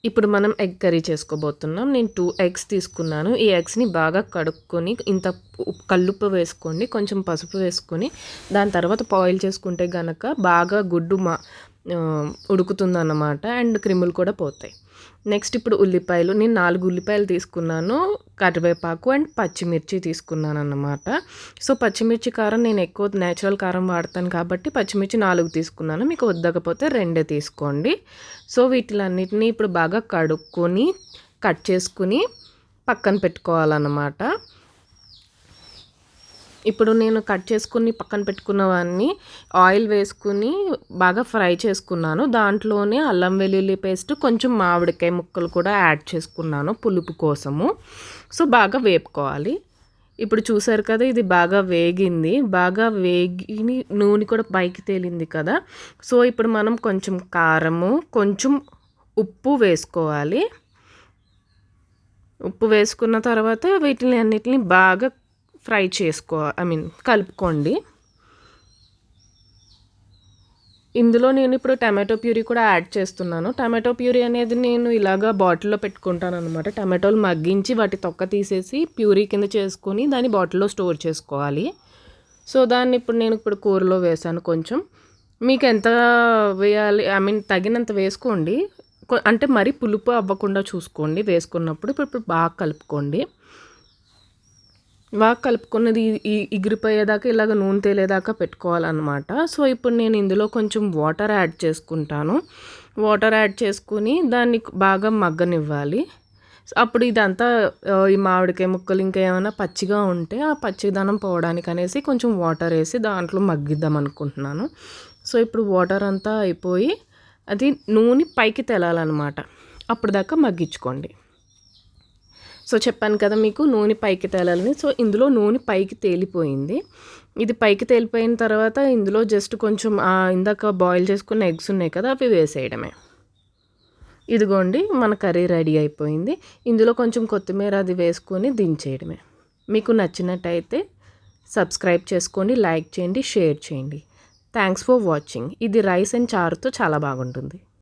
ఇప్పుడు మనం egg curry చేసుకోబోతున్నాం. నేను 2 ఎగ్స్ తీసుకున్నాను. ఈ ఎగ్స్‌ని బాగా కడుక్కొని ఇంత కల్లుప్పు వేసుకోండి. కొంచెం పసుపు వేసుకొని దాని తర్వాత బాయిల్ చేసుకుంటే గనక బాగా గుడ్డు ఉడుకుతుందన్నమాట. అండ్ క్రిములు కూడా పోతాయి. నెక్స్ట్ ఇప్పుడు ఉల్లిపాయలు. నేను 4 ఉల్లిపాయలు తీసుకున్నాను. కరివేపాకు అండ్ పచ్చిమిర్చి తీసుకున్నానన్నమాట. సో, పచ్చిమిర్చి కారం నేను ఎక్కువ నేచురల్ కారం వాడతాను కాబట్టి పచ్చిమిర్చి 4 తీసుకున్నాను. మీకు వద్దకపోతే 2 తీసుకోండి. సో, వీటిలన్నిటిని ఇప్పుడు బాగా కడుక్కొని, కట్ చేసుకొని పక్కన పెట్టుకోవాలన్నమాట. ఇప్పుడు నేను కట్ చేసుకుని పక్కన పెట్టుకున్నవన్నీ ఆయిల్ వేసుకుని బాగా ఫ్రై చేసుకున్నాను. దాంట్లోనే అల్లం వెల్లుల్లి పేస్ట్, కొంచెం మామిడికాయ ముక్కలు కూడా యాడ్ చేసుకున్నాను పులుపు కోసము. సో, బాగా వేపుకోవాలి. ఇప్పుడు చూసారు కదా, ఇది బాగా వేగింది. బాగా వేగి నూనె కూడా పైకి తేలింది కదా. సో, ఇప్పుడు మనం కొంచెం కారము, కొంచెం ఉప్పు వేసుకోవాలి. ఉప్పు వేసుకున్న తర్వాత వీటిని అన్నిటిని బాగా ఫ్రై కలుపుకోండి. ఇందులో నేను ఇప్పుడు టమాటో ప్యూరీ కూడా యాడ్ చేస్తున్నాను. టమాటో ప్యూరీ అనేది నేను ఇలాగా బాటిల్లో పెట్టుకుంటాను అనమాట. టమాటోలు మగ్గించి వాటి తొక్క తీసేసి ప్యూరీ కింద చేసుకొని దాన్ని బాటిల్లో స్టోర్ చేసుకోవాలి. సో, దాన్ని నేను కూరలో వేసాను కొంచెం. మీకు ఎంత వేయాలి, తగినంత వేసుకోండి. అంటే మరీ పులుపు అవ్వకుండా చూసుకోండి వేసుకున్నప్పుడు. ఇప్పుడు బాగా కలుపుకోండి. బాగా కలుపుకున్నది ఎగిరిపోయేదాకా ఇలాగ నూనె తేలేదాకా పెట్టుకోవాలన్నమాట. సో, ఇప్పుడు నేను ఇందులో కొంచెం వాటర్ యాడ్ చేసుకుంటాను. వాటర్ యాడ్ చేసుకుని దాన్ని బాగా మగ్గనివ్వాలి. అప్పుడు ఇదంతా ఈ మామిడికాయ ముక్కలు ఇంకా ఏమైనా పచ్చిగా ఉంటే ఆ పచ్చిదనం పోవడానికి అనేసి కొంచెం వాటర్ వేసి దాంట్లో మగ్గిద్దాం అనుకుంటున్నాను. సో, ఇప్పుడు వాటర్ అంతా అయిపోయి అది నూనె పైకి తేలాలన్నమాట. అప్పుడు దాకా మగ్గించుకోండి. సో, చెప్పాను కదా మీకు నూనె పైకి తేలాలని. సో, ఇందులో నూనె పైకి తేలిపోయింది. ఇది పైకి తేలిపోయిన తర్వాత ఇందులో జస్ట్ కొంచెం ఇందాక బాయిల్ చేసుకున్న ఎగ్స్ ఉన్నాయి కదా, అవి వేసేయడమే. ఇదిగోండి, మన కర్రీ రెడీ అయిపోయింది. ఇందులో కొంచెం కొత్తిమీర అది వేసుకొని దించేయడమే. మీకు నచ్చినట్టయితే సబ్స్క్రైబ్ చేసుకోండి, లైక్ చేయండి, షేర్ చేయండి. Thanks for watching. ఇది రైస్ అండ్ చారుతో చాలా బాగుంటుంది.